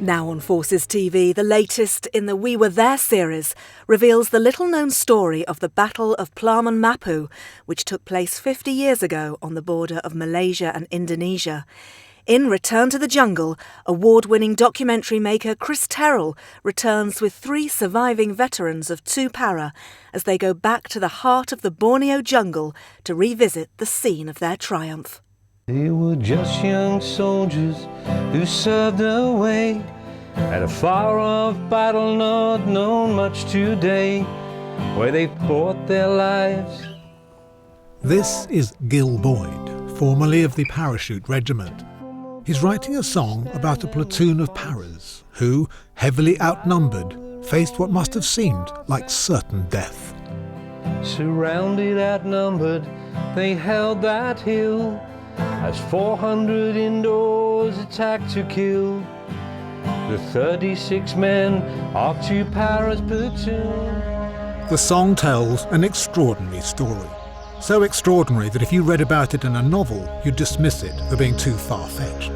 Now on Forces TV, the latest in the We Were There series reveals the little-known story of the Battle of Plaman Mapu, which took place 50 years ago on the border of Malaysia and Indonesia. In Return to the Jungle, award-winning documentary maker Chris Terrell returns with 3 surviving veterans of 2 Para as they go back to the heart of the Borneo jungle to revisit the scene of their triumph. They were just young soldiers who served away at a far-off battle not known much today, where they fought their lives. This is Gil Boyd, formerly of the Parachute Regiment. He's writing a song about a platoon of Paras who, heavily outnumbered, faced what must have seemed like certain death. Surrounded, outnumbered, they held that hill as 400 indoors attacked to kill the 36 men of 2 Paras platoon. The song tells an extraordinary story. So extraordinary that if you read about it in a novel, you'd dismiss it for being too far-fetched.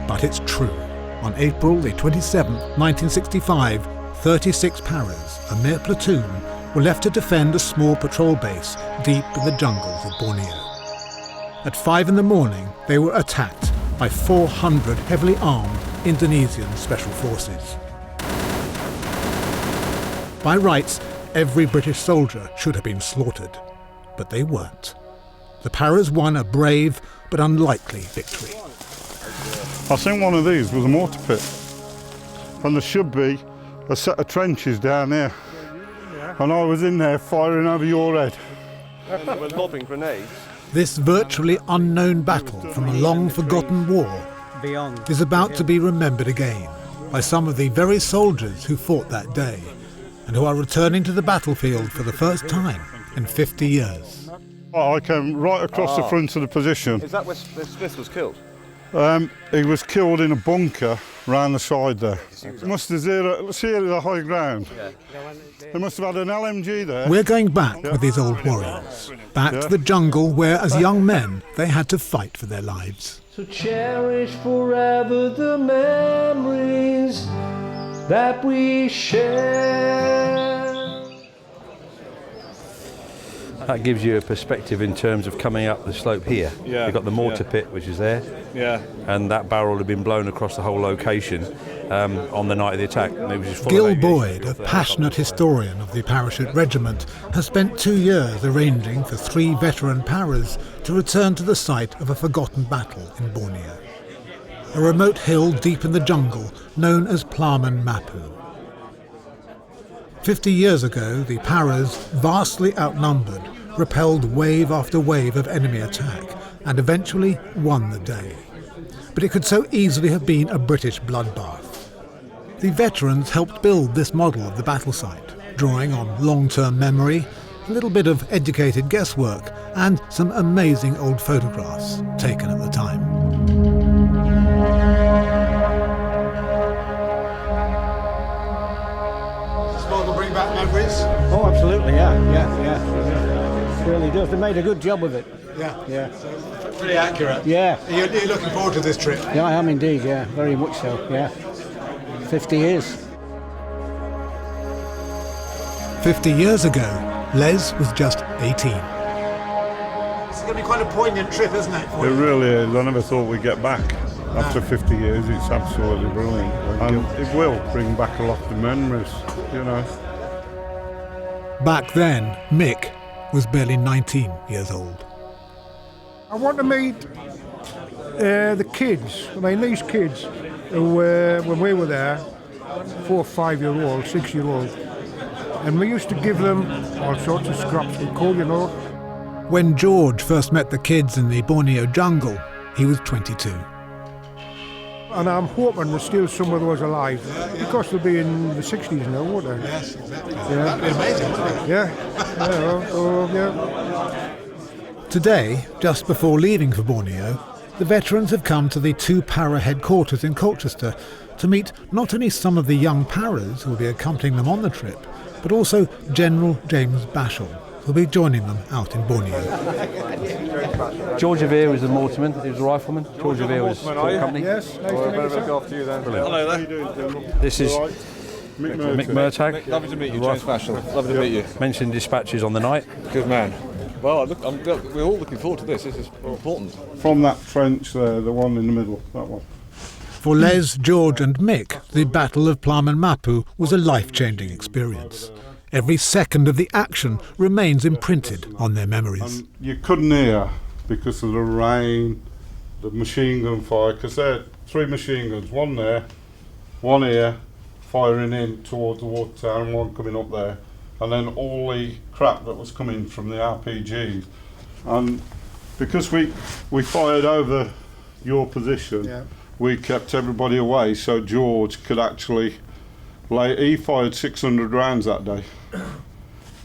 But it's true. On April the 27th, 1965, 36 Paras, a mere platoon, were left to defend a small patrol base deep in the jungles of Borneo. At 5 in the morning, they were attacked by 400 heavily armed Indonesian special forces. By rights, every British soldier should have been slaughtered, but they weren't. The Paras won a brave but unlikely victory. I think one of these was a mortar pit, and there should be a set of trenches down there, and I was in there firing over your head. We're lobbing grenades. This virtually unknown battle from a long-forgotten war is about to be remembered again by some of the very soldiers who fought that day and who are returning to the battlefield for the first time in 50 years. I came right across the front of the position. Is that where Smith was killed? He was killed in a bunker round the side there. It must have see the high ground. They must have had an LMG there. We're going back with these old warriors, back to the jungle where, as young men, they had to fight for their lives. So cherish forever the memories that we share. That gives you a perspective in terms of coming up the slope here. Yeah, You've got the mortar pit, which is there. Yeah. And that barrel had been blown across the whole location on the night of the attack. And it was just full Gil of Boyd, a passionate historian of the Parachute Regiment, has spent 2 years arranging for 3 veteran Paras to return to the site of a forgotten battle in Borneo. A remote hill deep in the jungle known as Plaman Mapu. 50 years ago, the Paras, vastly outnumbered, repelled wave after wave of enemy attack and eventually won the day. But it could so easily have been a British bloodbath. The veterans helped build this model of the battle site, drawing on long-term memory, a little bit of educated guesswork, and some amazing old photographs taken at the time. Bring back memories? Oh, absolutely, yeah. It really does. They made a good job of it. Yeah. So, pretty accurate. Yeah. Are you looking forward to this trip? Yeah, I am indeed, yeah. Very much so, yeah. 50 years. 50 years ago, Les was just 18. It's going to be quite a poignant trip, isn't it? It really is. I never thought we'd get back. After 50 years, it's absolutely brilliant. And it will bring back a lot of memories, you know. Back then, Mick was barely 19 years old. I want to meet the kids. I mean, these kids who, when we were there, 4 or 5-year-old, 6-year-old, and we used to give them all sorts of scraps we could, you know. When George first met the kids in the Borneo jungle, he was 22. And I'm hoping there's still some of those alive, because they'll be in the 60s now, won't they? Yes, exactly. Yeah. That'd be amazing, wouldn't it? Yeah. Today, just before leaving for Borneo, the veterans have come to the 2 Para headquarters in Colchester to meet not only some of the young Paras who will be accompanying them on the trip, but also General James Bashal, who'll be joining them out in Borneo. George Revere was the mortarman, he was a rifleman. George Revere was company. Yes, nice to meet you, sir. Look after you then. Brilliant. Hello How there. you doing, General? This is Mick Mick Murtagh. Murtagh. Lovely to meet you, James Bashal. Lovely to meet you. Mentioned dispatches on the night. Good man. Well, we're all looking forward to this. This is important. From that trench there, the one in the middle, that one. For Les, George and Mick, the Battle of Plaman Mapu was a life-changing experience. Every second of the action remains imprinted on their memories. And you couldn't hear because of the rain, the machine gun fire, because there are 3 machine guns, one there, one here, firing in towards the water tower and one coming up there. And then all the crap that was coming from the RPGs. And because we fired over your position, we kept everybody away so George could actually he fired 600 rounds that day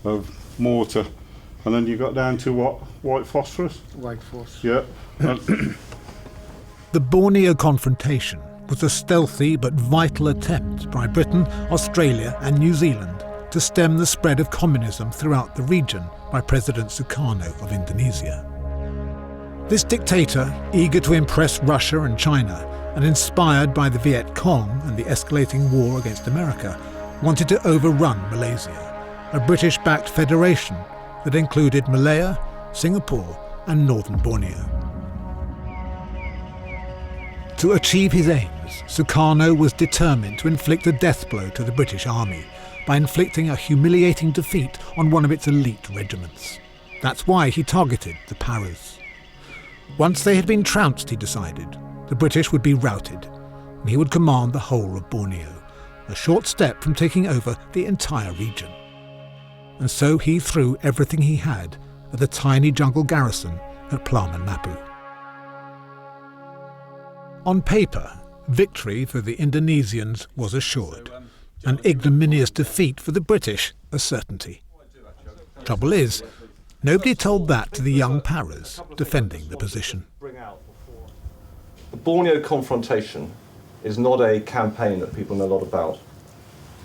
of mortar. And then you got down to what? White phosphorus? White force. Yeah. The Borneo confrontation was a stealthy but vital attempt by Britain, Australia and New Zealand to stem the spread of communism throughout the region by President Sukarno of Indonesia. This dictator, eager to impress Russia and China, and inspired by the Viet Cong and the escalating war against America, wanted to overrun Malaysia, a British-backed federation that included Malaya, Singapore and northern Borneo. To achieve his aims, Sukarno was determined to inflict a death blow to the British Army by inflicting a humiliating defeat on one of its elite regiments. That's why he targeted the Paras. Once they had been trounced, he decided, the British would be routed, and he would command the whole of Borneo, a short step from taking over the entire region. And so he threw everything he had at the tiny jungle garrison at Plaman Mapu. On paper, victory for the Indonesians was assured, an ignominious defeat for the British a certainty. Trouble is, nobody told that to the young Paras defending the position. The Borneo confrontation is not a campaign that people know a lot about.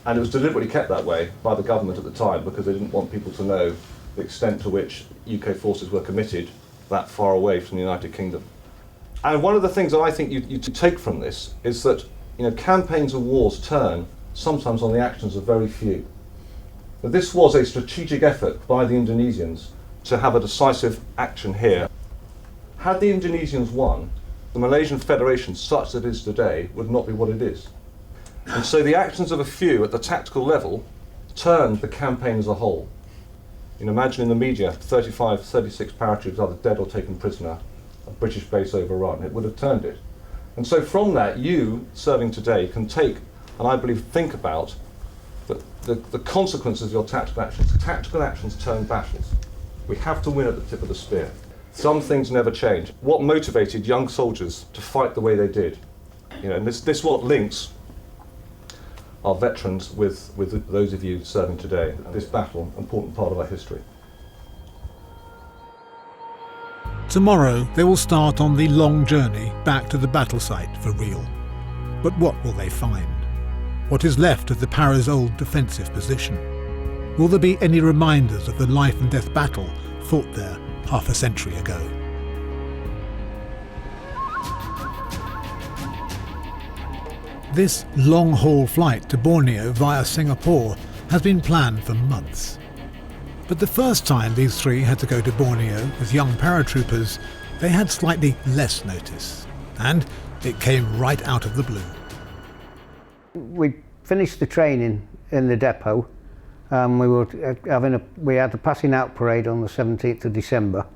And it was deliberately kept that way by the government at the time because they didn't want people to know the extent to which UK forces were committed that far away from the United Kingdom. And one of the things that I think you take from this is that campaigns of wars turn sometimes on the actions of very few. But this was a strategic effort by the Indonesians to have a decisive action here. Had the Indonesians won, the Malaysian Federation, such that it is today, would not be what it is. And so the actions of a few at the tactical level turned the campaign as a whole. Imagine in the media, 36 paratroopers either dead or taken prisoner, a British base overrun. It would have turned it. And so from that, you, serving today, can take, and I believe think about, the consequences of your tactical actions. Tactical actions turn battles. We have to win at the tip of the spear. Some things never change. What motivated young soldiers to fight the way they did? And this what links our veterans with those of you serving today. This battle, important part of our history. Tomorrow they will start on the long journey back to the battle site for real. But what will they find? What is left of the Paras' old defensive position? Will there be any reminders of the life and death battle fought there half a century ago? This long-haul flight to Borneo via Singapore has been planned for months. But the first time these three had to go to Borneo as young paratroopers, they had slightly less notice, and it came right out of the blue. We finished the training in the depot. We had the passing out parade on the 17th of December,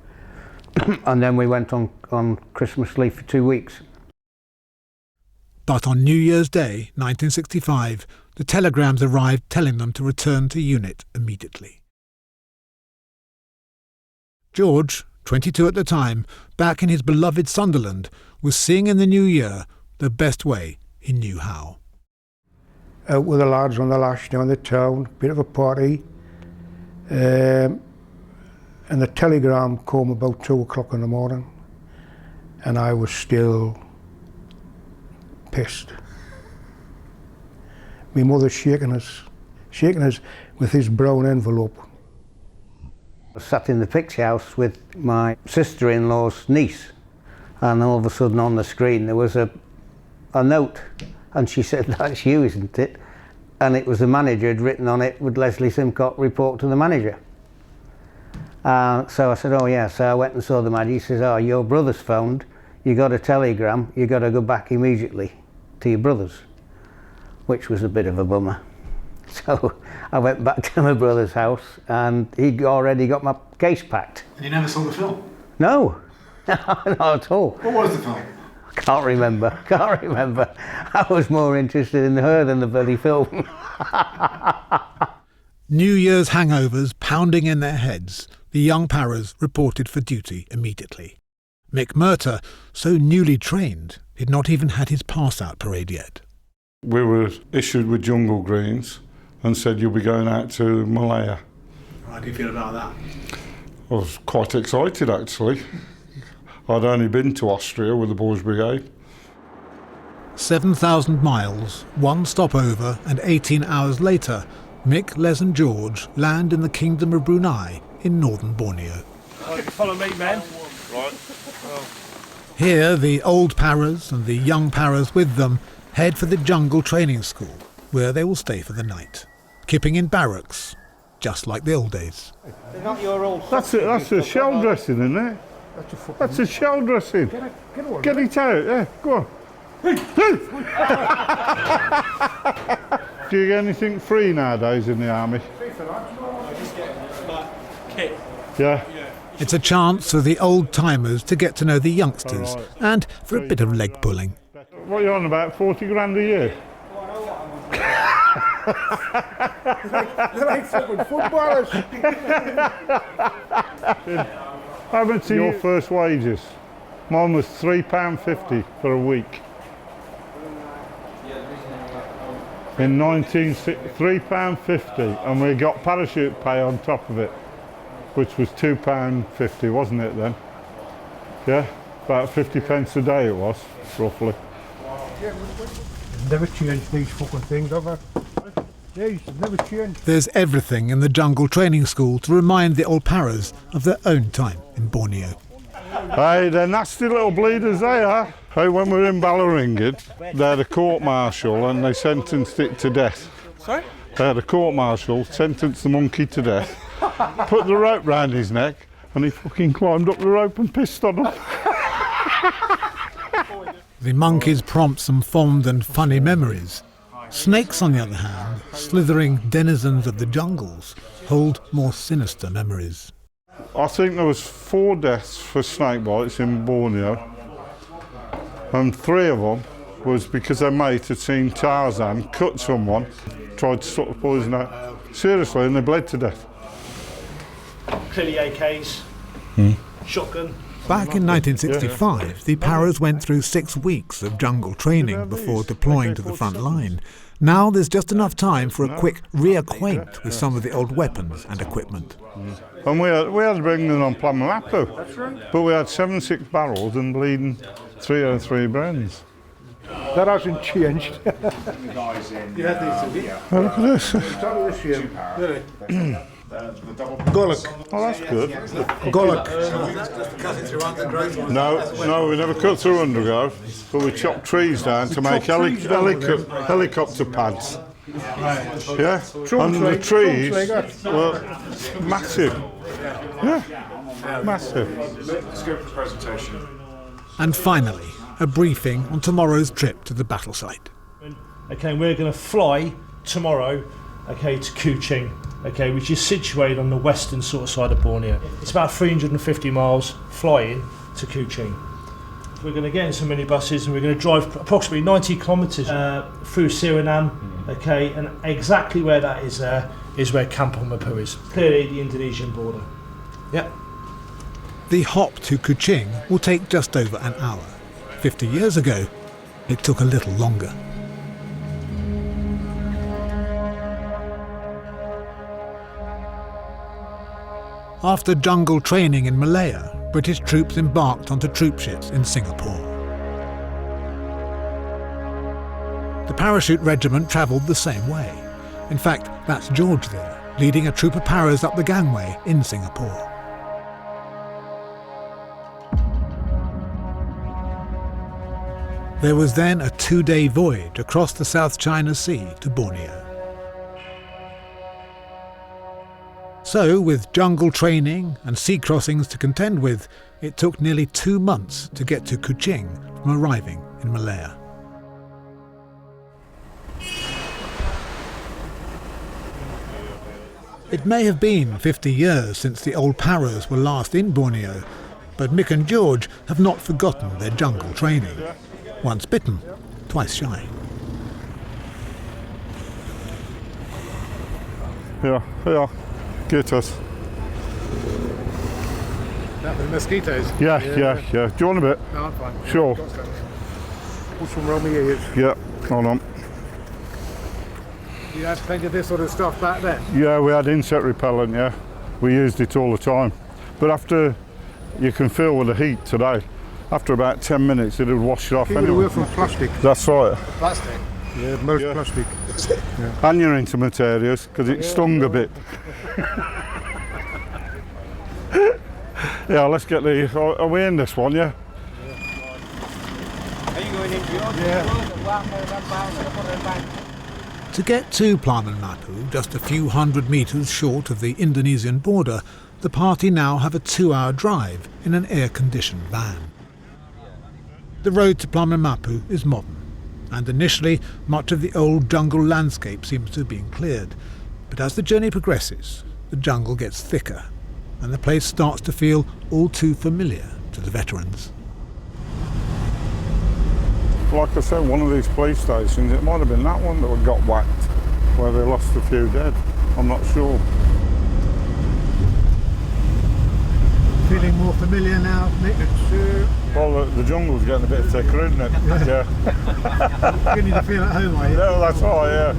and then we went on Christmas leave for 2 weeks. But on New Year's Day, 1965, the telegrams arrived telling them to return to unit immediately. George, 22 at the time, back in his beloved Sunderland, was seeing in the new year the best way he knew how. Out with the lads on the lash down the town, bit of a party. And the telegram came about 2 o'clock in the morning, and I was still pissed. My mother shaking us with this brown envelope. I sat in the picture house with my sister-in-law's niece, and all of a sudden on the screen there was a note, and she said, "That's you, isn't it?" And it was the manager had written on it, "Would Leslie Simcock report to the manager?" So I said, "Oh yeah." So I went and saw the manager. He says, "Oh, your brother's phoned. You got a telegram. You got to go back immediately to your brother's," which was a bit of a bummer. So I went back to my brother's house, and he'd already got my case packed. And you never saw the film? No, not at all. What was the film? Can't remember. I was more interested in her than the bloody film. New Year's hangovers pounding in their heads, the young paras reported for duty immediately. Mick Murtagh, so newly trained, he'd not even had his pass-out parade yet. We were issued with jungle greens and said, "You'll be going out to Malaya." How do you feel about that? I was quite excited, actually. I'd only been to Austria with the Boys Brigade. 7,000 miles, one stopover, and 18 hours later, Mick, Les and George land in the Kingdom of Brunei in northern Borneo. Follow me, man. Here, the old paras and the young paras with them head for the jungle training school, where they will stay for the night, kipping in barracks, just like the old days. That's a shell dressing, isn't it? That's a shell dressing. Get it out, yeah, go on. Do you get anything free nowadays in the army? Kit. Yeah? It's a chance for the old-timers to get to know the youngsters and for a bit of leg pulling. What are you on about, 40 grand a year? They're like fucking footballers. How much are your first wages? Mine was £3.50 for a week. In £3.50, and we got parachute pay on top of it, which was £2.50, wasn't it then? Yeah, about 50 pence a day it was, roughly. Never changed these fucking things, have I? These have never changed. There's everything in the jungle training school to remind the old paras of their own time in Borneo. Hey, they're nasty little bleeders, they are. Hey, when we were in Balleringid, they had a court-martial and they sentenced it to death. Sorry? They had a court-martial, sentenced the monkey to death, put the rope round his neck, and he fucking climbed up the rope and pissed on him. The monkeys prompt some fond and funny memories. Snakes, on the other hand, slithering denizens of the jungles, hold more sinister memories. I think there was 4 deaths for snake bites in Borneo, and 3 of them was because their mate had seen Tarzan cut someone, tried to sort of poison out. Seriously, and they bled to death. Clearly AKs, shotgun. Back in 1965, the paras went through 6 weeks of jungle training before deploying to the front line. Now there's just enough time for a quick reacquaint with some of the old weapons and equipment. And we had to bring them on Plaman Mapu, but we had 76 barrels and bleeding 303 brands. That hasn't changed. Oh, look at this. Golok. Oh, that's good. Golok. No, we never cut through undergrowth, but we chopped trees down to make helicopter pads. Yeah, and the trees were massive. Yeah, massive. And finally, a briefing on tomorrow's trip to the battle site. Okay, we're going to fly tomorrow, okay, to Kuching, okay, which is situated on the western sort of side of Borneo. It's about 350 miles flying to Kuching. We're going to get in some minibuses and we're going to drive approximately 90 kilometres through Suriname, okay, and exactly where that is there is where Kampong Mapu is, clearly the Indonesian border. Yep. The hop to Kuching will take just over an hour. 50 years ago, it took a little longer. After jungle training in Malaya, British troops embarked onto troopships in Singapore. The parachute regiment travelled the same way. In fact, that's George there. leading a troop of paras up the gangway in Singapore. There was then a 2-day voyage across the South China Sea to Borneo. So, with jungle training and sea crossings to contend with, it took nearly 2 months to get to Kuching from arriving in Malaya. It may have been 50 years since the old paras were last in Borneo, but Mick and George have not forgotten their jungle training. Once bitten, twice shy. Yeah, get us. That with mosquitoes? Yeah. Do you want a bit? No, I'm fine. Sure. Push from round my ears. Yeah, hold on. You had plenty of this sort of stuff back then? Yeah, we had insect repellent, yeah. We used it all the time. But after, you can feel with the heat today, after about 10 minutes it would wash it off Keep it anyway. away from plastic. That's right. Plastic? Yeah, most plastic. Yeah. And your intimate areas, because it stung a bit. Yeah, let's get the... Are we in this one, yeah? Are you going into yours? To get to Plaman Mapu, just a few hundred metres short of the Indonesian border, the party now have a 2-hour drive in an air-conditioned van. The road to Plaman Mapu is modern, and initially much of the old jungle landscape seems to have been cleared. But as the journey progresses, the jungle gets thicker, and the place starts to feel all too familiar to the veterans. Like I said, one of these police stations, it might have been that one that got whacked, where they lost a few dead. I'm not sure. Feeling more familiar now, Nick? Well, the jungle's getting a bit thicker, isn't it? Yeah. Beginning to feel at home, are you? Yeah, that's right, yeah.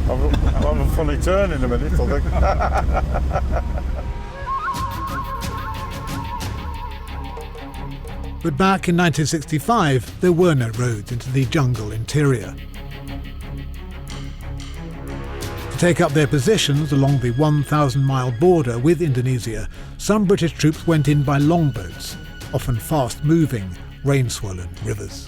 I'm having a funny turn in a minute, I think. But back in 1965, there were no roads into the jungle interior. To take up their positions along the 1,000-mile border with Indonesia, some British troops went in by longboats, often fast-moving, rain-swollen rivers.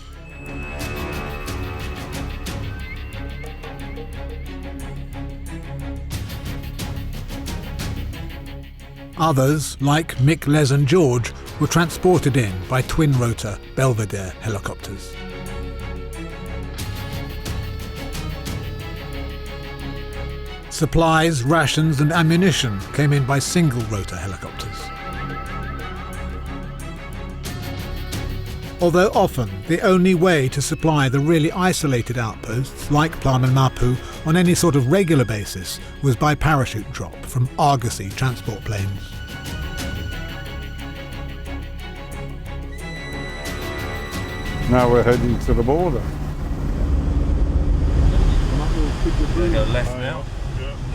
Others, like Mick, Les and George, were transported in by twin-rotor Belvedere helicopters. Supplies, rations and ammunition came in by single-rotor helicopters. Although often the only way to supply the really isolated outposts, like Plaman Mapu, on any sort of regular basis was by parachute drop from Argosy transport planes. Now we're heading to the border. Left now.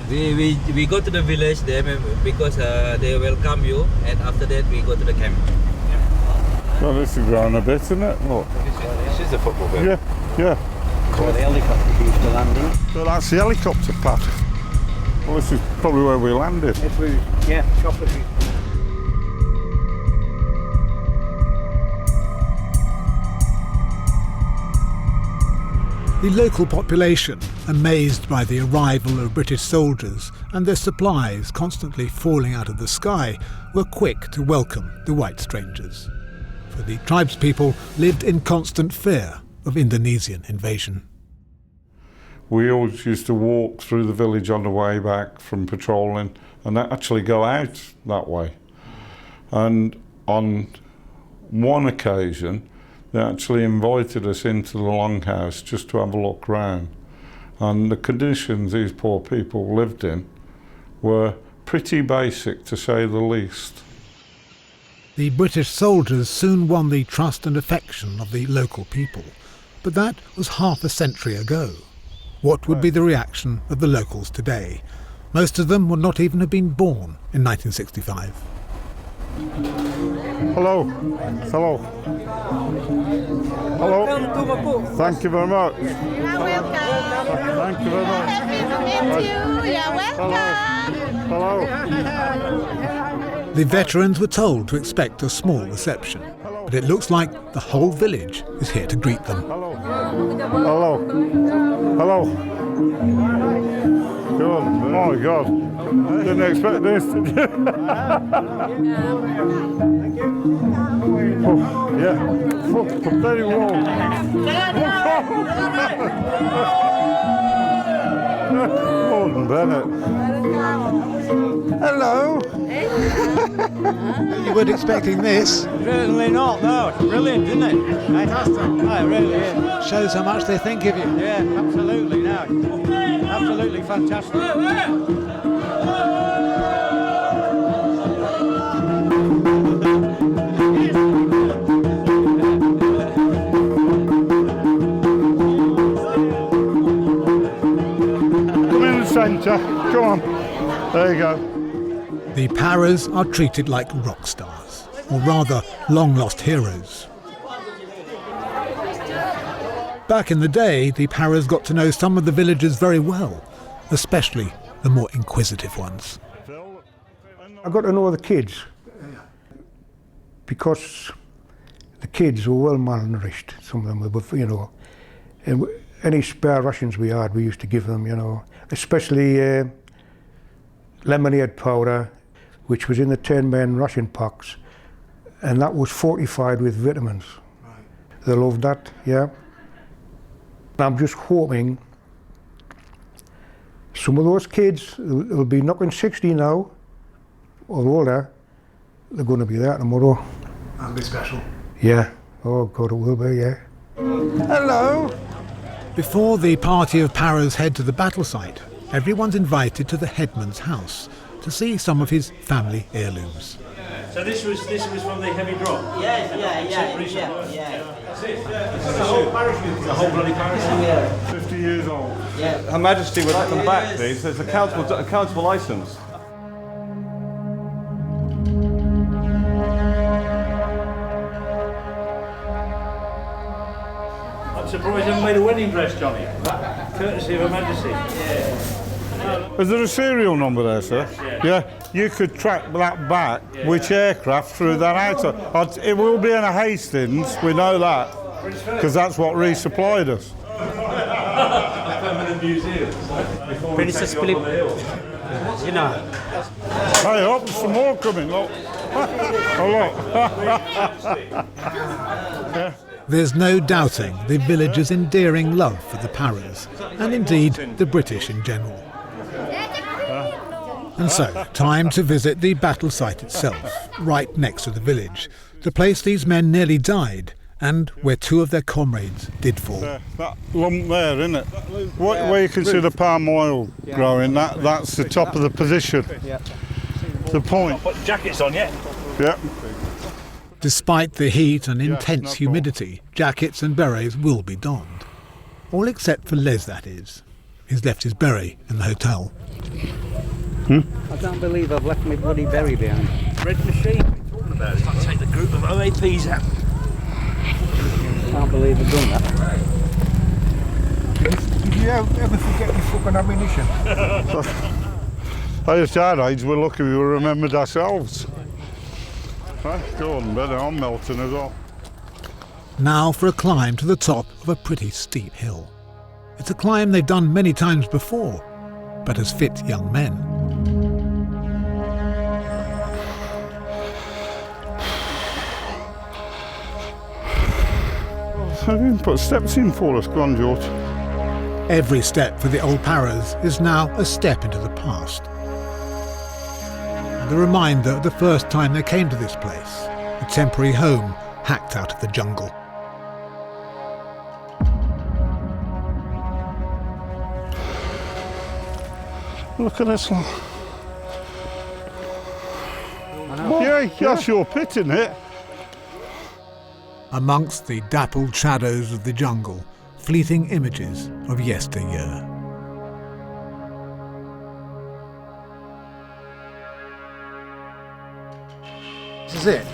We go to the village there because they welcome you, and after that we go to the camp. Well, this is growing a bit, isn't it? Look. This is the football field. Yeah. Where the helicopters used to land in. So that's the helicopter pad. Well, this is probably where we landed. Yeah, choppers. The local population, amazed by the arrival of British soldiers and their supplies constantly falling out of the sky, were quick to welcome the white strangers. For the tribespeople lived in constant fear of Indonesian invasion. We always used to walk through the village on the way back from patrolling and actually go out that way. And on one occasion, they actually invited us into the longhouse just to have a look round. And the conditions these poor people lived in were pretty basic, to say the least. The British soldiers soon won the trust and affection of the local people, but that was half a century ago. What would be the reaction of the locals today? Most of them would not even have been born in 1965. Hello. Hello. Hello. Thank you very much. You're welcome. Thank you very much. Happy to meet you. You're welcome. Hello. The veterans were told to expect a small reception, but it looks like the whole village is here to greet them. Hello. Hello. Hello. Good. Oh my God. Didn't expect this, did you? Oh, yeah. Oh, very warm. Gordon Bennett. Hello. You weren't expecting this. Certainly not, no. It's brilliant, isn't it? Fantastic. Oh, it really is. Shows how much they think of you. Yeah, absolutely, no. Absolutely fantastic. Come in the centre. Come on. There you go. The Paras are treated like rock stars, or rather long-lost heroes. Back in the day, the Paras got to know some of the villagers very well, especially the more inquisitive ones. I got to know the kids because the kids were well malnourished. Some of them were, you know, and any spare rations we had, we used to give them, you know, especially lemonade powder, which was in the 10-man ration packs, and that was fortified with vitamins. Right. They loved that, yeah. I'm just hoping some of those kids will be knocking 60 now, or older, they're going to be there tomorrow. That'll be special. Yeah. Oh God, it will be, yeah. Hello. Before the party of Paras head to the battle site, everyone's invited to the headman's house to see some of his family heirlooms. So this was from the heavy drop? Yeah. That's it? The whole parachute? The whole bloody parachute? 50 years old. Yeah. Her Majesty would come back, please. There's a countable licence. I'm surprised you haven't made a wedding dress, Johnny. Courtesy of Her Majesty. Yeah. Is there a serial number there, sir? Yeah. You could track that back, which aircraft threw that out. It will be in a Hastings, we know that, because that's what resupplied us. Permanent museum. Princess Philip, you know. Hey, up, some more coming, look. Yeah. There's no doubting the villagers' endearing love for the Paras, and indeed the British in general. And so, time to visit the battle site itself, right next to the village, the place these men nearly died, and where two of their comrades did fall. That lump there, isn't it? Where you can see the palm oil growing, that's the top of the position. The point. Put jackets on yet? Yeah. Despite the heat and intense humidity, jackets and berets will be donned. All except for Les, that is. He's left his beret in the hotel. I can't believe I've left my bloody berry behind. Red machine. What are you talking about? It's like take the group of OAPs out. Can't believe I've done that. Did you ever forget your fucking ammunition? At our age, we're lucky we remembered ourselves. Go on, better. I'm melting as well. Now for a climb to the top of a pretty steep hill. It's a climb they've done many times before, but as fit young men. I didn't put steps in for us, go on, George. Every step for the old Paras is now a step into the past. And a reminder of the first time they came to this place, a temporary home hacked out of the jungle. Look at this one. Yeah, that's your pit, isn't it? Amongst the dappled shadows of the jungle, fleeting images of yesteryear. This is it?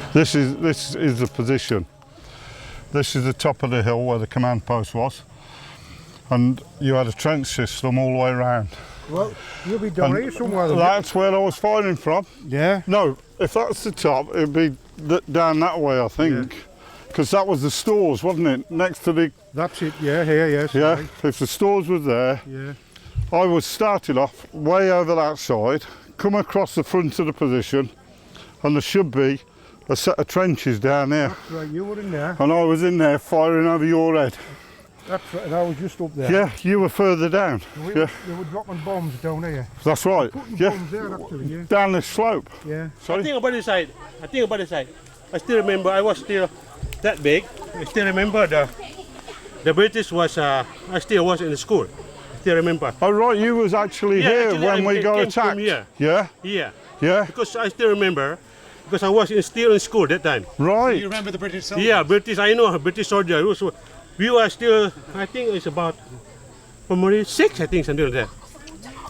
This is the position. This is the top of the hill where the command post was. And you had a trench system all the way around. Well, you'll be down here somewhere. That's where I was firing from. Yeah? No, if that's the top, it'd be down that way, I think. Because that was the stores, wasn't it? Next to the... That's it, yeah, here, yes. Yeah, Right. if the stores were there, Yeah. I was started off way over that side, come across the front of the position, and there should be a set of trenches down there. That's right, you were in there. And I was in there firing over your head. That's right, and I was just up there. Yeah, you were further down. We Yeah, were dropping bombs down here. that's right. Putting Yeah, bombs there, actually, yeah. down this slope. Yeah. I Sorry? think about the side. I still remember I was still that big. I still remember the British was, I still was in the school. I still remember. Oh right, you was actually here actually, when we got came attacked. from here. Yeah? Yeah. Yeah? Because I still remember, because I was still in school that time. Right. You remember the British soldiers? Yeah, British, I know, British soldier. We were still, I think it's about, probably 6, I think, something like that.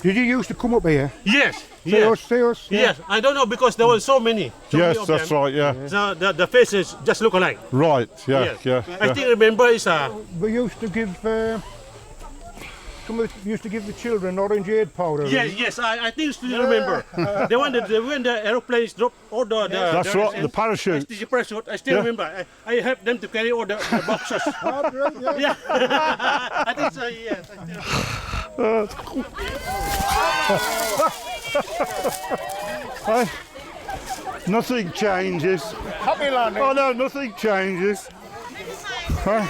Did you used to come up here? Yes. See us, see us? Yeah. Yes, I don't know because there were so many. Yes, of that's them. right, yeah. So the faces just look alike. Right, yeah, Yes. yeah. I yeah. think remember is We used to give, used to give the children orange aid powder. yes, I think still remember. When the aeroplanes drop all That's right, the parachute. The parachute, I still Yeah. remember. I helped them to carry all the boxes. Oh, right, yeah. Yeah, I think so. Yes. Hey, nothing changes. Happy landing. Oh no, nothing changes. Hey,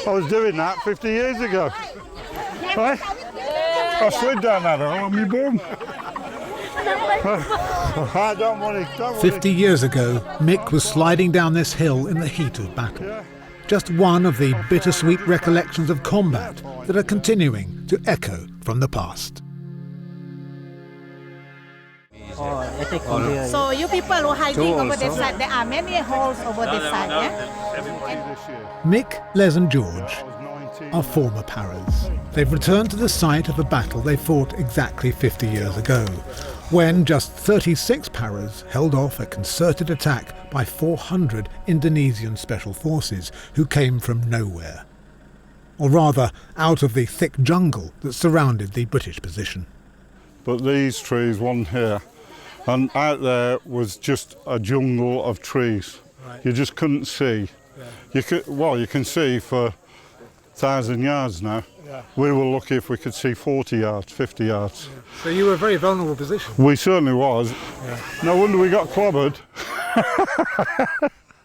I was doing that 50 years ago. Hey, I slid down that hill on my bum. Don't worry, don't worry. 50 years ago, Mick was sliding down this hill in the heat of battle. Yeah. Just one of the bittersweet recollections of combat that are continuing to echo from the past. So you people who are hiding over this side, there are many holes over this side, yeah? Everybody this year. Mick, Les and George I was 19. are former paras. They've returned to the site of a battle they fought exactly 50 years ago, when just 36 paras held off a concerted attack by 400 Indonesian special forces who came from nowhere. Or rather, out of the thick jungle that surrounded the British position. But these trees, one here, and out there was just a jungle of trees. Right. You just couldn't see. Yeah. You can see for 1,000 yards now. Yeah. We were lucky if we could see 40 yards, 50 yards. So you were a very vulnerable position. We certainly was. Yeah. No wonder we got clobbered.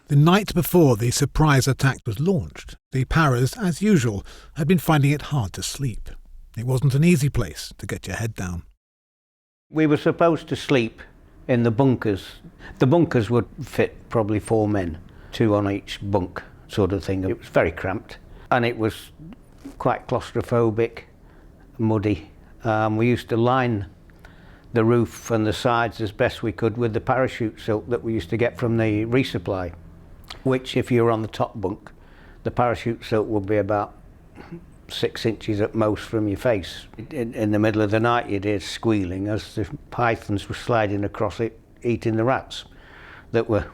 The night before the surprise attack was launched, the paras, as usual, had been finding it hard to sleep. It wasn't an easy place to get your head down. We were supposed to sleep in the bunkers. The bunkers would fit probably 4 men, 2 on each bunk sort of thing. It was very cramped and it was quite claustrophobic, muddy. We used to line the roof and the sides as best we could with the parachute silk that we used to get from the resupply, which if you were on the top bunk, the parachute silk would be about 6 inches at most from your face. In the middle of the night you'd hear squealing as the pythons were sliding across it, eating the rats that were,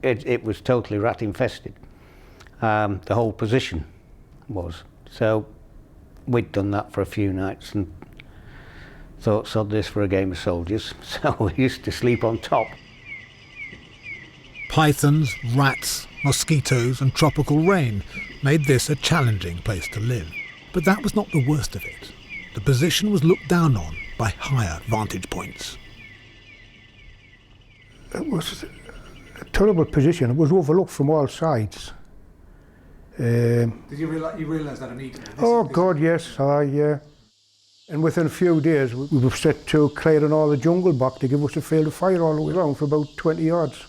it was totally rat infested. The whole position was. So we'd done that for a few nights and thought, sod this for a game of soldiers. So we used to sleep on top. Pythons, rats, mosquitoes and tropical rain made this a challenging place to live. But that was not the worst of it. The position was looked down on by higher vantage points. It was a terrible position. It was overlooked from all sides. Did you realise that immediately? Oh God, yes. And within a few days we were set to clearing all the jungle back to give us a field of fire all the way around for about 20 yards.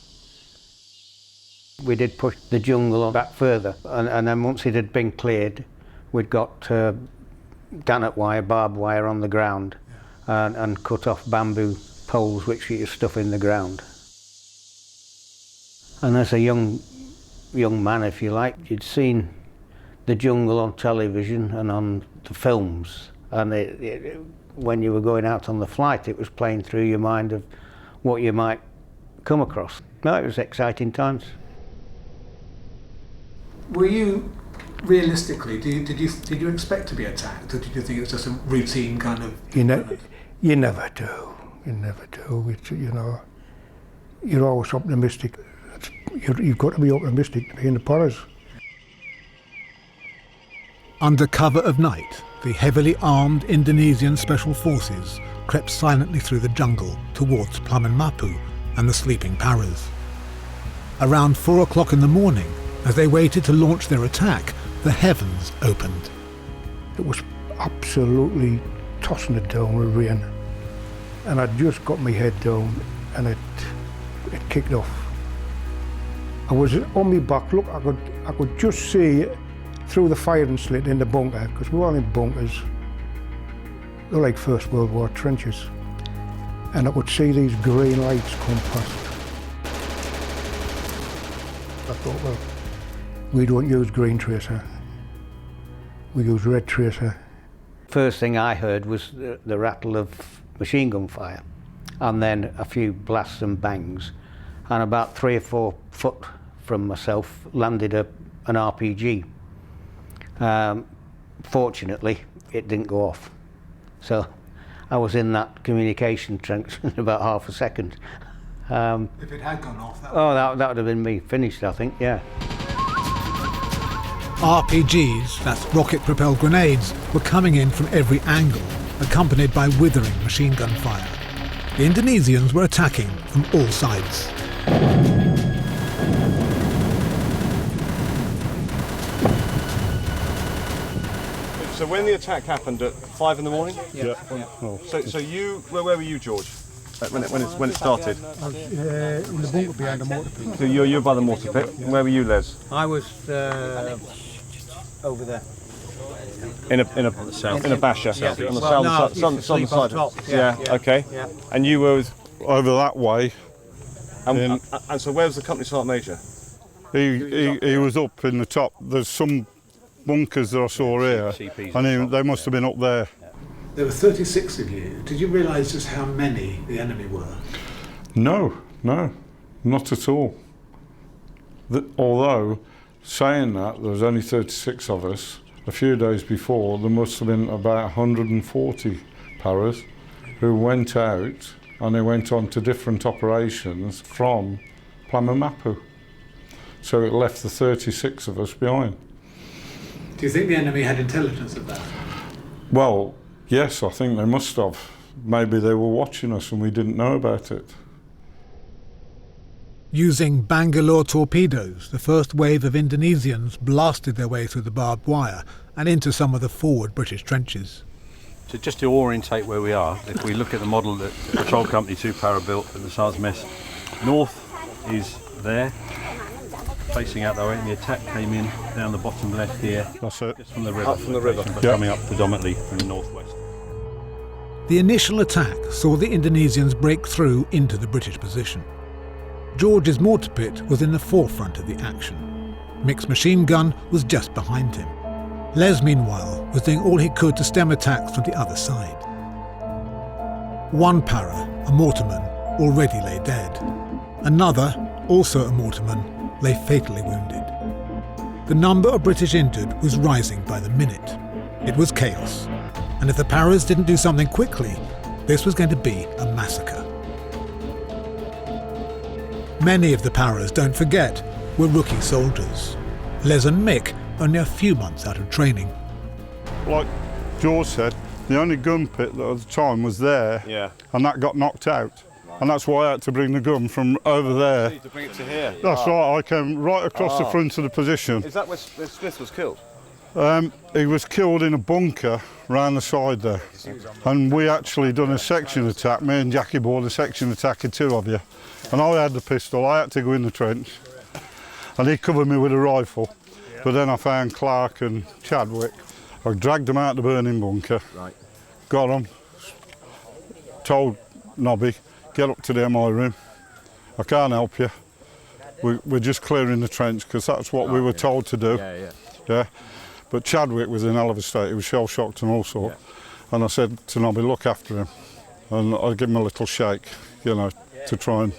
We did push the jungle back further, and then once it had been cleared, we'd got gannet wire, barbed wire on the ground, and cut off bamboo poles which you stuff in the ground. And as a young man, if you like, you'd seen the jungle on television and on the films, and when you were going out on the flight, it was playing through your mind of what you might come across. No, it was exciting times. Were you, realistically, did you expect to be attacked, or did you think it was just a routine kind of... You never do. You never do. It's, you know, you're always optimistic. You've got to be optimistic to be in the Paras. Under cover of night, the heavily armed Indonesian Special Forces crept silently through the jungle towards Plaman Mapu and the sleeping Paras. Around 4 o'clock in the morning, as they waited to launch their attack, the heavens opened. It was absolutely tossing it down with rain. And I'd just got my head down and it kicked off. I was on my back, look, I could just see through the firing slit in the bunker, because we're all in bunkers. They're like First World War trenches. And I could see these green lights come past. I thought, well, we don't use green tracer, we use red tracer. First thing I heard was the rattle of machine gun fire, and then a few blasts and bangs, and about 3 or 4 foot from myself landed an RPG. Fortunately, it didn't go off, so I was in that communication trench in about half a second. If it had gone off, that would have been me finished, I think, yeah. RPGs, that's rocket-propelled grenades, were coming in from every angle, accompanied by withering machine gun fire. The Indonesians were attacking from all sides. So when the attack happened at 5 in the morning? Yeah. Oh. So you, where were you, George? When it started? I was in the bunker behind the mortar pit. So you're by the mortar pit. Yeah. Where were you, Les? I was over there. In a basher, Yeah. on the southern side. Top. Yeah. Okay. Yeah. And you were over that way. And so where's the company sergeant major? He was up in the top. There's some bunkers that I saw here, and they must have been up there. There were 36 of you. Did you realise just how many the enemy were? No, not at all. Although, saying that, there was only 36 of us. A few days before, there must have been about 140 Paras who went out, and they went on to different operations from Plaman Mapu. So it left the 36 of us behind. Do you think the enemy had intelligence of that? Well, yes, I think they must have. Maybe they were watching us and we didn't know about it. Using Bangalore torpedoes, the first wave of Indonesians blasted their way through the barbed wire and into some of the forward British trenches. So just to orientate where we are, if we look at the model that the Patrol Company 2 Para built at the Sergeant's Mess, north is there, facing out that way, and the attack came in down the bottom left here. That's it. Just from the river. Up from the river. But coming up predominantly from the northwest. The initial attack saw the Indonesians break through into the British position. George's mortar pit was in the forefront of the action. Mick's machine gun was just behind him. Les, meanwhile, was doing all he could to stem attacks from the other side. One Para, a mortarman, already lay dead. Another, also a mortarman, lay fatally wounded. The number of British injured was rising by the minute. It was chaos, and if the Paras didn't do something quickly, this was going to be a massacre. Many of the Paras, don't forget, were rookie soldiers. Les and Mick only a few months out of training. Like George said, the only gun pit at the time was there, and that got knocked out. And that's why I had to bring the gun from over there. To bring it to here? That's right, I came right across the front of the position. Is that where Smith was killed? He was killed in a bunker round the side there. And we actually done a section attack. Me and Jackie bought a section attack of 2 of you. And I had the pistol, I had to go in the trench. And he covered me with a rifle. But then I found Clark and Chadwick. I dragged them out the burning bunker. Right. Got them. Told Nobby, get up to the MI room. I can't help you. We're just clearing the trench because that's what we were told to do. Yeah. But Chadwick was in a hell of a state. He was shell-shocked and all sorts. And I said to Nobby, look after him. And I give him a little shake, you know, to try and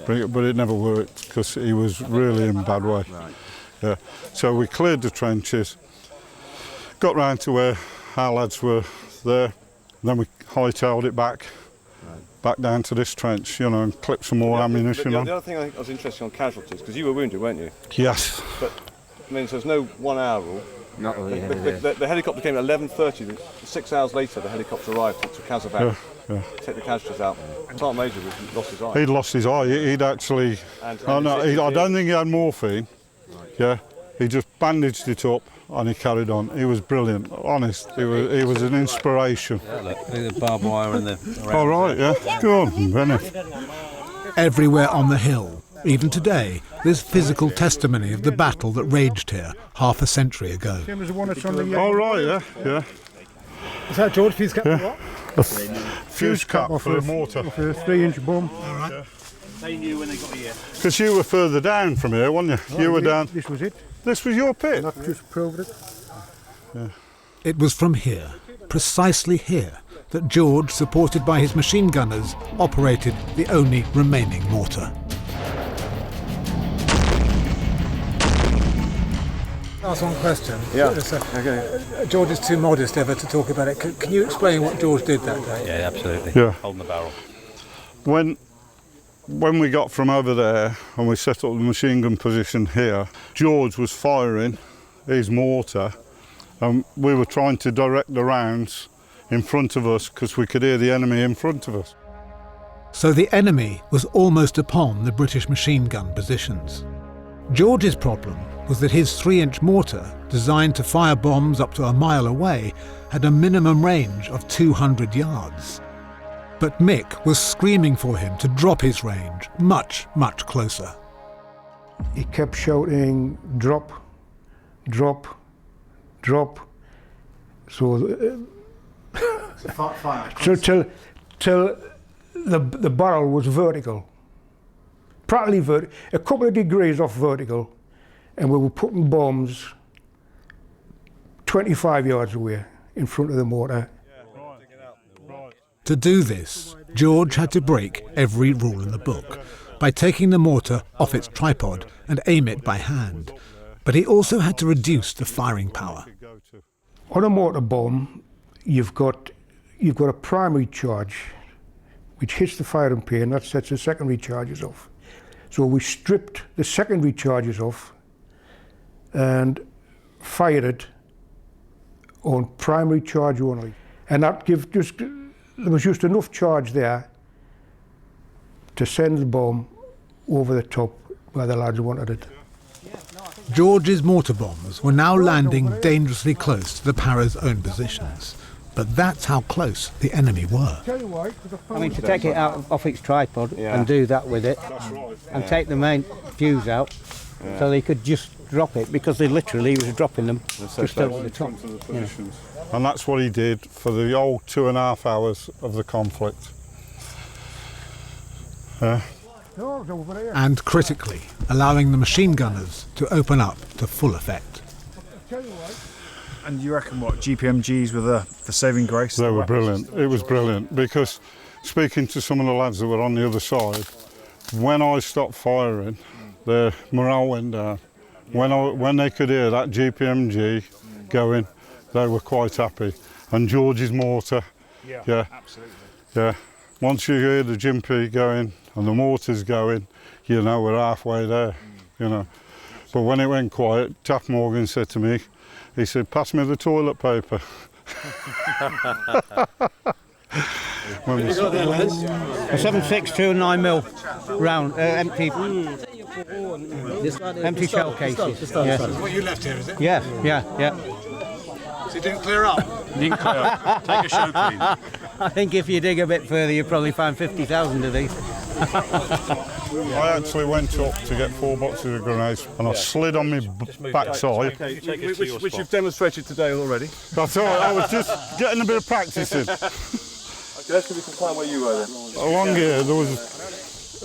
but it never worked because he was really in bad way. Right. Yeah. So we cleared the trenches, got round to where our lads were there, and then we hightailed it back down to this trench, you know, and clipped some more ammunition on. The other thing I think was interesting on casualties, because you were wounded, weren't you? Yes. But, I mean, so there's no 1 hour rule. Not really. The helicopter came at 11:30. 6 hours later, the helicopter arrived to Kazakhstan. Take the casualties out. Sergeant Major lost his eye. He'd lost his eye. He'd actually. I don't think he had morphine. Yeah. He just bandaged it up and he carried on. He was brilliant. Honest. He was an inspiration. Yeah, look at the barbed wire and the. All right. Yeah. Go on, Benny. Everywhere on the hill, even today, there's physical testimony of the battle that raged here half a century ago. All right. Yeah. Is that George fuse cap? Yeah. A fuse cap for a mortar. Off a 3-inch bomb. All right. Yeah. They knew when they got here. Because you were further down from here, weren't you? You were down. This was it. This was your pit? I've just proved it. Yeah. It was from here, precisely here, that George, supported by his machine gunners, operated the only remaining mortar. Ask one question. Yeah. Okay. George is too modest ever to talk about it. Can you explain what George did that day? Yeah, absolutely. Yeah. Holding the barrel. When we got from over there and we set up the machine gun position here, George was firing his mortar and we were trying to direct the rounds in front of us because we could hear the enemy in front of us. So the enemy was almost upon the British machine gun positions. George's problem was that his 3-inch mortar, designed to fire bombs up to a mile away, had a minimum range of 200 yards. But Mick was screaming for him to drop his range much, much closer. He kept shouting, drop, drop, drop. So till the barrel was vertical. Practically vertical, a couple of degrees off vertical, and we were putting bombs 25 yards away in front of the mortar. To do this, George had to break every rule in the book by taking the mortar off its tripod and aim it by hand. But he also had to reduce the firing power. On a mortar bomb, you've got a primary charge which hits the firing pin, that sets the secondary charges off. So we stripped the secondary charges off and fired it on primary charge only. And that there was just enough charge there to send the bomb over the top where the lads wanted it. George's mortar bombs were now landing dangerously close to the Para's own positions. But that's how close the enemy were. I mean, to take it out off its tripod and do that with it, and take the main fuse out, so they could just drop it, because they literally was dropping them just over the top. And that's what he did for the whole 2.5 hours of the conflict. And critically, allowing the machine gunners to open up to full effect. And you reckon what, GPMGs were the saving grace? They were brilliant. It was brilliant because speaking to some of the lads that were on the other side, when I stopped firing, their morale went down. When they could hear that GPMG going, they were quite happy. And George's mortar, yeah. Once you hear the GMP going and the mortar's going, you know we're halfway there, you know. But when it went quiet, Taff Morgan said to me, he said, pass me the toilet paper. A 7.62 9mm round, empty shell cases. Yes. What you left here, is it? Yeah. So it didn't clear up? Didn't clear up. Take a show clean. I think if you dig a bit further, you'll probably find 50,000 of these. I actually went up to get 4 boxes of grenades and I slid on my backside. Which you've demonstrated today already. That's all right, I was just getting a bit of practice in. Let's see if we can find where you were then. Along here, there was,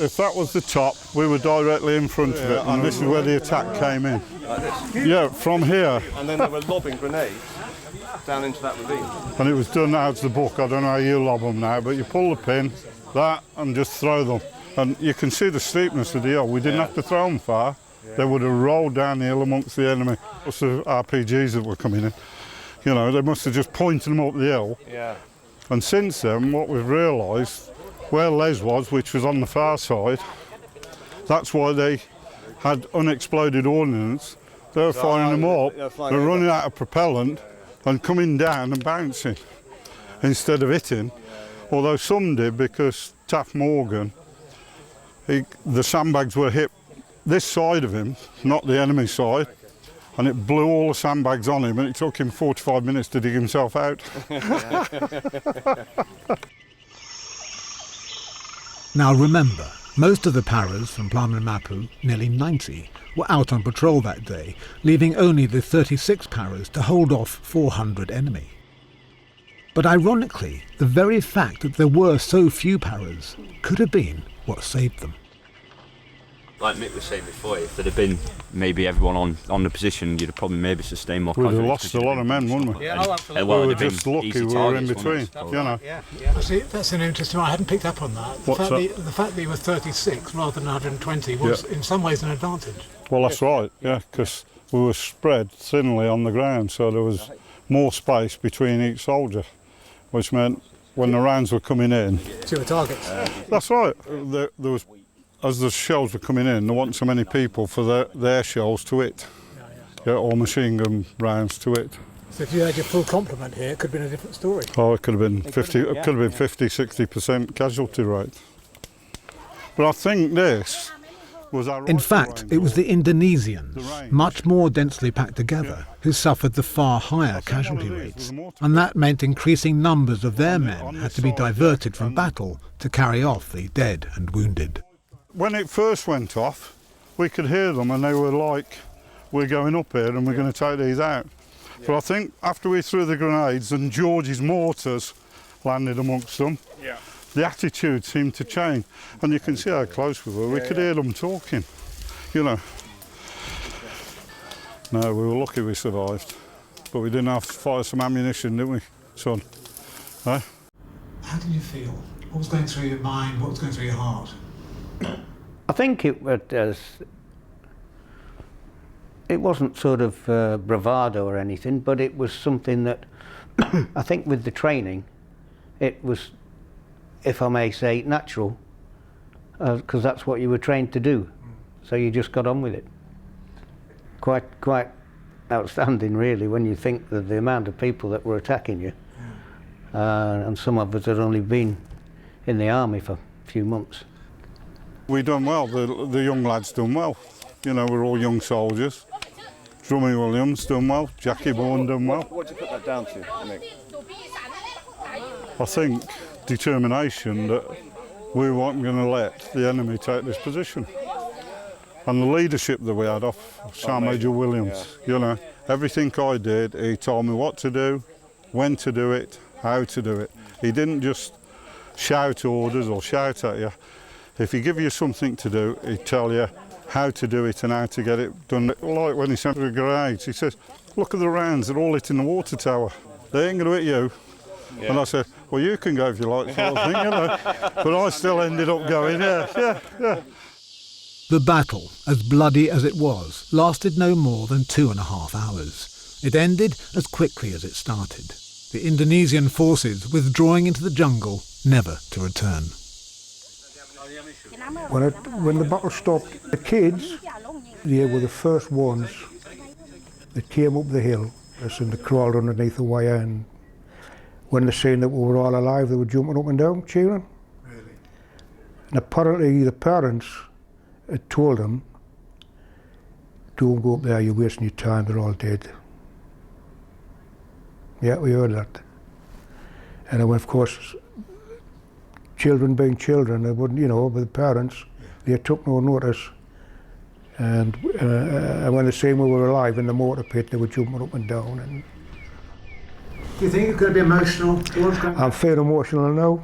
if that was the top, we were directly in front of it, and this is where the attack came in. Like this? Yeah, from here. And then they were lobbing grenades down into that ravine. And it was done out of the book. I don't know how you lob them now, but you pull the pin, that, and just throw them. And you can see the steepness of the hill. We didn't have to throw them far. They would have rolled down the hill amongst the enemy. Plus the RPGs that were coming in. You know, they must have just pointed them up the hill. Yeah. And since then, what we've realised, where Les was, which was on the far side, that's why they had unexploded ordnance. They were firing them up, they're running out of propellant and coming down and bouncing instead of hitting. Although some did, because Taff Morgan, the sandbags were hit this side of him, not the enemy side, and it blew all the sandbags on him, and it took him 45 minutes to dig himself out. Now remember, most of the paras from Plaman Mapu, nearly 90, were out on patrol that day, leaving only the 36 paras to hold off 400 enemy. But ironically, the very fact that there were so few paras could have been what saved them. Like Mick was saying before, if there'd have been maybe everyone on the position, you'd have probably maybe sustained more. We'd have lost a lot of men, wouldn't we? Yeah, oh, absolutely. We were just lucky we were in between, you know. See, that's an interesting one. I hadn't picked up on that. The fact that you were 36 rather than 120 was in some ways an advantage. Well, that's right, yeah, because we were spread thinly on the ground, so there was more space between each soldier, which meant when the rounds were coming in... Fewer targets. That's right. There was, as the shells were coming in, there wasn't so many people for their shells to hit, or machine gun rounds to hit. So if you had your full complement here, it could have been a different story. Oh, it could have been 50-60% casualty rate. But I think this was our... In fact, it was the Indonesians, much more densely packed together, who suffered the far higher casualty rates. And that meant increasing numbers of their men had to be diverted from battle to carry off the dead and wounded. When it first went off, we could hear them and they were like, we're going up here and we're going to take these out. But I think after we threw the grenades and George's mortars landed amongst them, the attitude seemed to change. And you can see how close we were. We could hear them talking, you know. No, we were lucky we survived. But we didn't have to fire some ammunition, did we, son? Eh? How did you feel? What was going through your mind? What was going through your heart? I think it wasn't sort of bravado or anything, but it was something that I think with the training, it was, if I may say, natural, because that's what you were trained to do. So you just got on with it. Quite outstanding, really, when you think of the amount of people that were attacking you. And some of us had only been in the army for a few months. We done well, the young lads done well. You know, we're all young soldiers. Drummy Williams done well, Jackie Bourne done well. What do you put that down to, Nick? I think determination that we weren't going to let the enemy take this position. And the leadership that we had off Sergeant Major Williams, you know, everything I did, he told me what to do, when to do it, how to do it. He didn't just shout orders or shout at you. If he give you something to do, he'd tell you how to do it and how to get it done. Like when he sent the grenades, he says, look at the rounds, they're all hitting the water tower. They ain't going to hit you. Yeah. And I said, well, you can go if you like, sort of thing, you know. But I still ended up going, yeah. The battle, as bloody as it was, lasted no more than 2.5 hours. It ended as quickly as it started. The Indonesian forces withdrawing into the jungle, never to return. When the battle stopped, the kids, they were the first ones that came up the hill. They crawled underneath the wire, and when they seen that we were all alive, they were jumping up and down, cheering. Really? And apparently the parents had told them, don't go up there, you're wasting your time, they're all dead. Yeah, we heard that. And of course, children being children, they wouldn't, you know, but the parents, they took no notice. And when they seen we were alive in the mortar pit, they were jumping up and down. And do you think you're going to be emotional? I'm feeling emotional now.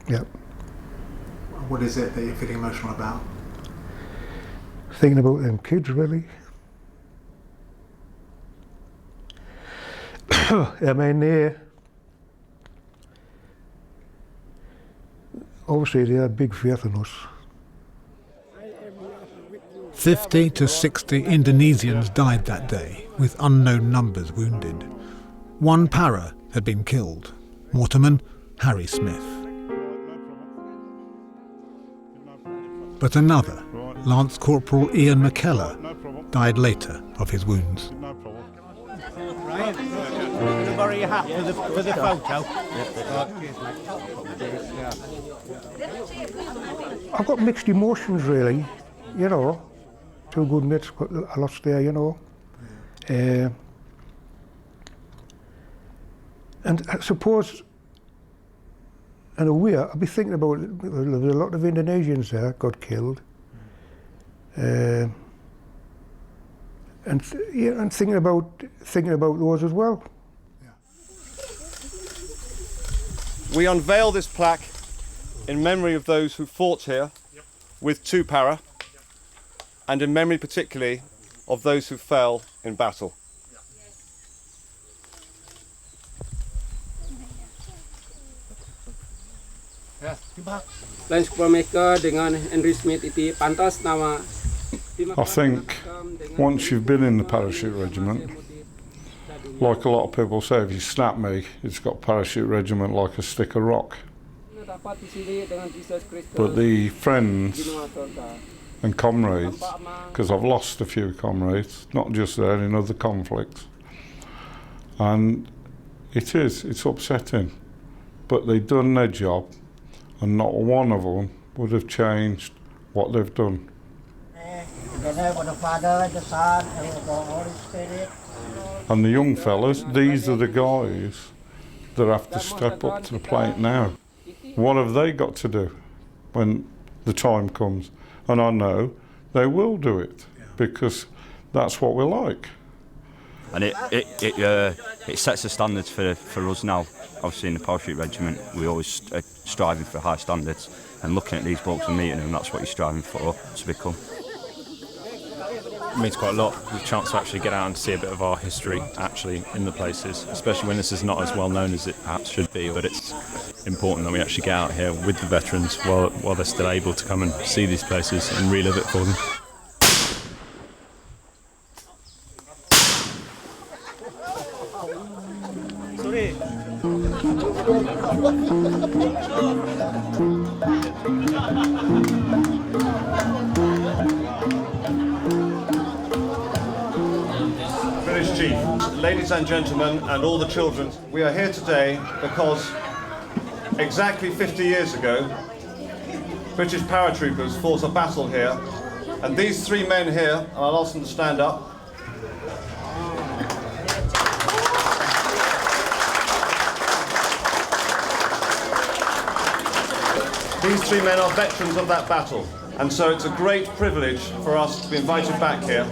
Yeah. What is it that you're feeling emotional about? Thinking about them kids, really. I mean, obviously they had big faith in us. 50 to 60 Indonesians died that day, with unknown numbers wounded. One para had been killed, Waterman Harry Smith. But another, Lance Corporal Ian McKellar, died later of his wounds. Right. Can I borrow your hat for the photo? I've got mixed emotions, really. You know, two good mates I lost there, you know. And I suppose, in a way, I'd be thinking about it. There were a lot of Indonesians there got killed. And thinking about those as well. We unveil this plaque in memory of those who fought here with 2 para, and in memory particularly of those who fell in battle. I think once you've been in the parachute regiment, like a lot of people say, if you snap me, it's got parachute regiment like a stick of rock. But the friends and comrades, because I've lost a few comrades, not just there, in other conflicts, and it's upsetting, but they've done their job, and not one of them would have changed what they've done. The name of the Father, the Son, and the Holy Spirit. And the young fellas, these are the guys that have to step up to the plate now. What have they got to do when the time comes? And I know they will do it, because that's what we're like. And it sets the standards for us now. Obviously in the parachute regiment, we always striving for high standards, and looking at these blokes and meeting them, that's what you're striving for to become. It means quite a lot, the chance to actually get out and see a bit of our history actually in the places, especially when this is not as well known as it perhaps should be. But it's important that we actually get out here with the veterans while they're still able to come and see these places and relive it for them. Ladies and gentlemen, and all the children, we are here today because exactly 50 years ago, British paratroopers fought a battle here, and these 3 men here, and I'll ask them to stand up. These 3 men are veterans of that battle, and so it's a great privilege for us to be invited back here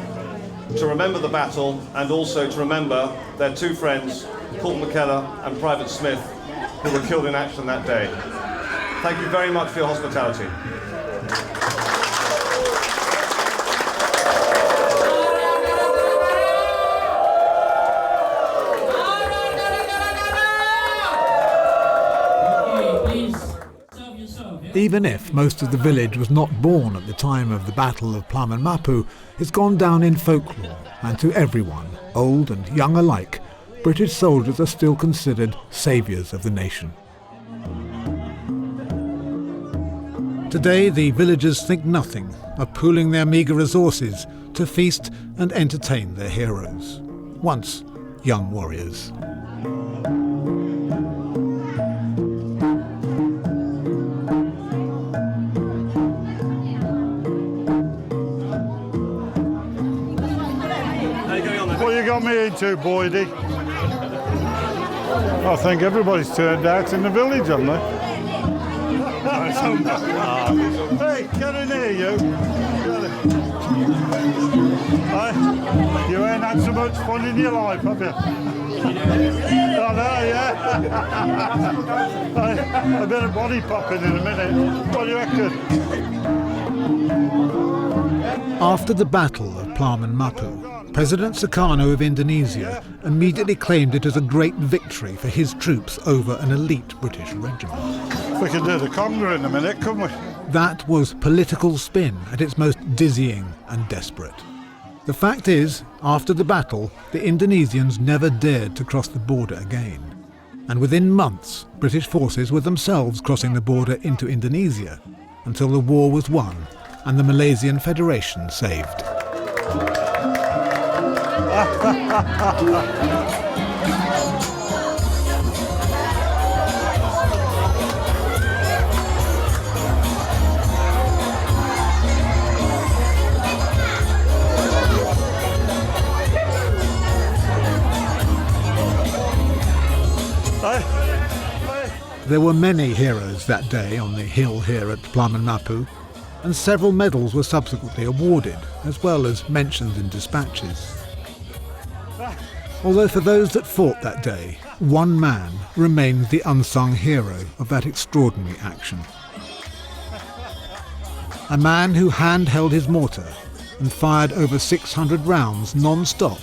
to remember the battle, and also to remember their 2 friends, Corporal McKellar and Private Smith, who were killed in action that day. Thank you very much for your hospitality. Even if most of the village was not born at the time of the Battle of Plaman Mapu, it's gone down in folklore, and to everyone, old and young alike, British soldiers are still considered saviours of the nation. Today the villagers think nothing of pooling their meagre resources to feast and entertain their heroes, once young warriors. What you got me into, Boydie? I think everybody's turned out in the village, haven't they? Hey, get in here, you. You ain't had so much fun in your life, have you? I know, yeah. A bit of body popping in a minute. What do you reckon? After the Battle of Plaman Mapu, President Sukarno of Indonesia immediately claimed it as a great victory for his troops over an elite British regiment. We can do the conga in a minute, couldn't we? That was political spin at its most dizzying and desperate. The fact is, after the battle, the Indonesians never dared to cross the border again. And within months, British forces were themselves crossing the border into Indonesia until the war was won and the Malaysian Federation saved. There were many heroes that day on the hill here at Plaman Mapu, and several medals were subsequently awarded, as well as mentioned in dispatches. Although for those that fought that day, one man remains the unsung hero of that extraordinary action. A man who hand-held his mortar and fired over 600 rounds non-stop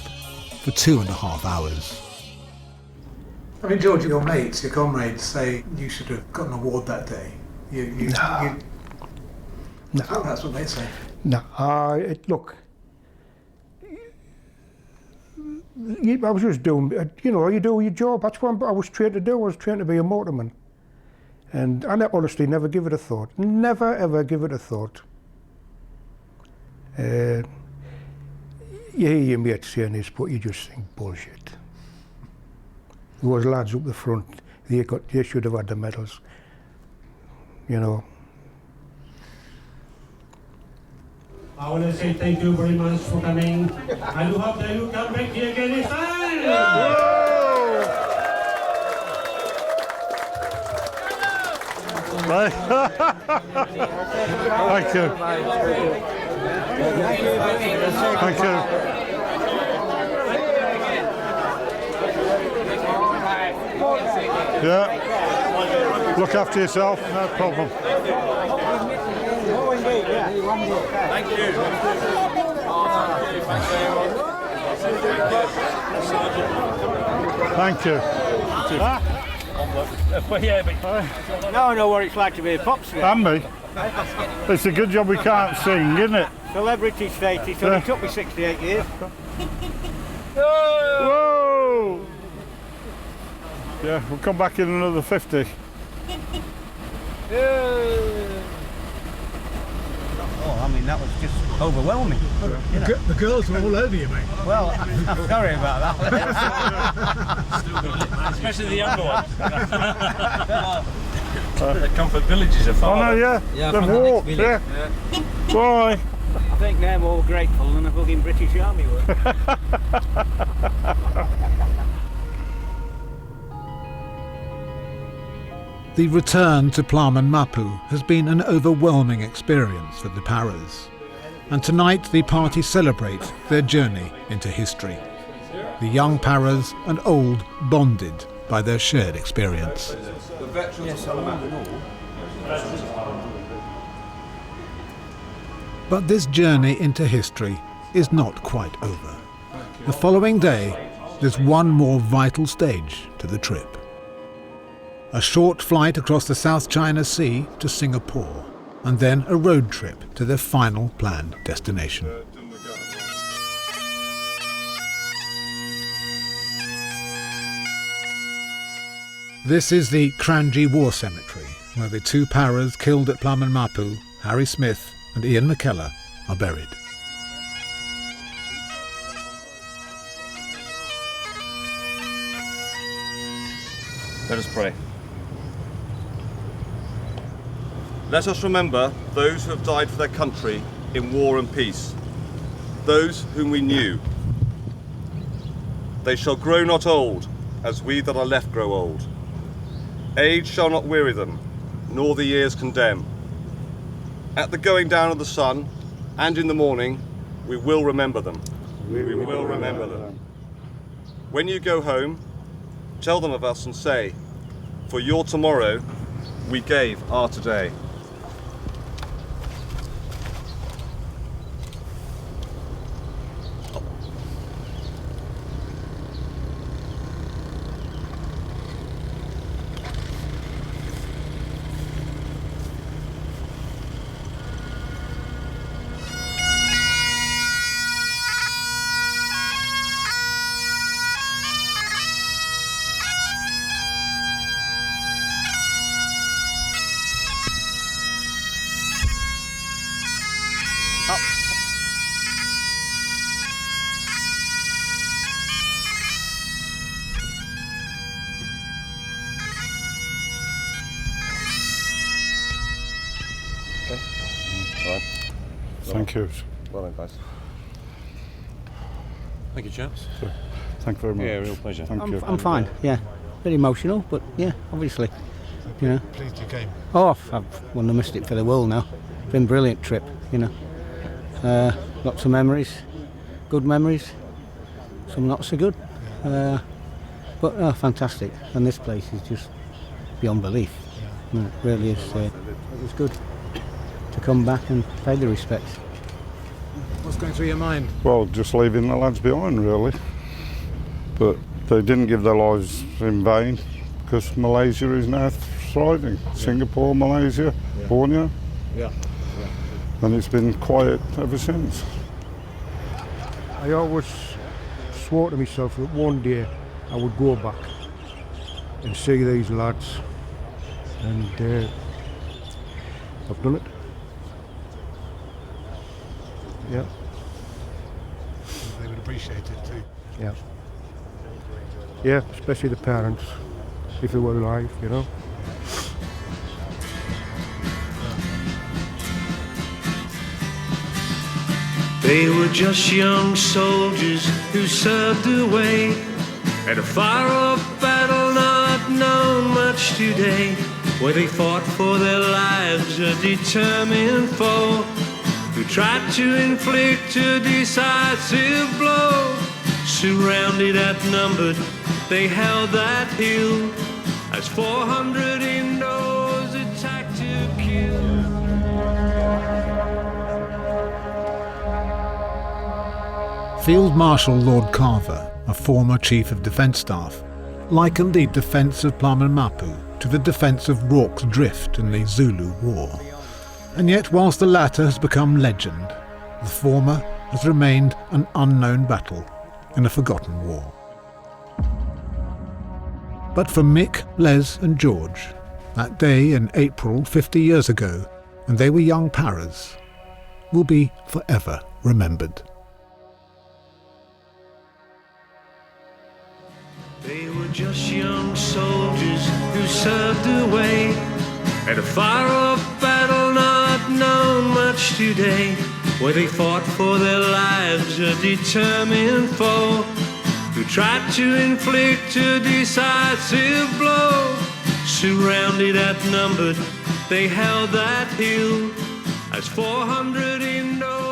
for 2.5 hours. I mean, George, your mates, your comrades say you should have got an award that day. No. That's what they say. No, look, I was just doing, you do your job. That's what I was trained to do. I was trained to be a motorman. And I honestly never give it a thought. Never, ever give it a thought. You hear your mates saying this, but you just think bullshit. There was lads up the front, they should have had the medals, you know. I want to say thank you very much for coming. I do hope that you come back here again next time. Thank you. Thank you. Yeah. Look after yourself, no problem. Thank you. Thank you. No, I know what it's like to be a pop star. And me. It's a good job we can't sing, isn't it? Celebrity status, so it took me 68 years. Whoa! Yeah, we'll come back in another 50. Oh, I mean, that was just overwhelming. You know. The girls were all over you, mate. Well, I'm sorry about that. Especially the younger ones. The Comfort Villages are far. Oh no, yeah. They've walked, yeah. Bye. I think they're more grateful than the fucking British Army were. The return to Plaman Mapu has been an overwhelming experience for the Paras. And tonight the party celebrate their journey into history. The young Paras and old bonded by their shared experience. But this journey into history is not quite over. The following day, there's one more vital stage to the trip. A short flight across the South China Sea to Singapore, and then a road trip to their final planned destination. This is the Kranji War Cemetery, where the two Paras killed at Plaman Mapu, Harry Smith and Ian McKellar, are buried. Let us pray. Let us remember those who have died for their country in war and peace, those whom we knew. They shall grow not old, as we that are left grow old. Age shall not weary them, nor the years condemn. At the going down of the sun, and in the morning, we will remember them. We will remember them. When you go home, tell them of us and say, for your tomorrow, we gave our today. Thank you. Well done, guys. Thank you, chaps. Thank you very much. Yeah, real pleasure. Thank you. I'm fine, yeah. Bit emotional, but yeah, obviously. You know. Pleased you came. Oh, I wouldn't have missed it for the world now. Been a brilliant trip, you know. Lots of memories, good memories, some not so good. But fantastic. And this place is just beyond belief. Yeah. It really is. It was good to come back and pay the respects. What's going through your mind? Well, just leaving the lads behind, really. But they didn't give their lives in vain, because Malaysia is now thriving. Yeah. Singapore, Malaysia, Borneo. Yeah. And it's been quiet ever since. I always swore to myself that one day I would go back and see these lads, and I've done it. Yeah. They would appreciate it too. Yeah. Yeah, especially the parents, if they were alive, you know. They were just young soldiers who served away at a far-off battle not known much today, where they fought for their lives, a determined foe who tried to inflict a decisive blow. Surrounded, outnumbered, they held that hill as 400 Indos attacked to kill. Field Marshal Lord Carver, a former Chief of Defence Staff, likened the defence of Plaman Mapu to the defence of Rorke's Drift in the Zulu War. And yet, whilst the latter has become legend, the former has remained an unknown battle in a forgotten war. But for Mick, Les and George, that day in April 50 years ago, when they were young paras, will be forever remembered. They were just young soldiers who served away at a far-off battle not known much today, where they fought for their lives, a determined foe who tried to inflict a decisive blow. Surrounded, outnumbered, they held that hill as 400 Indos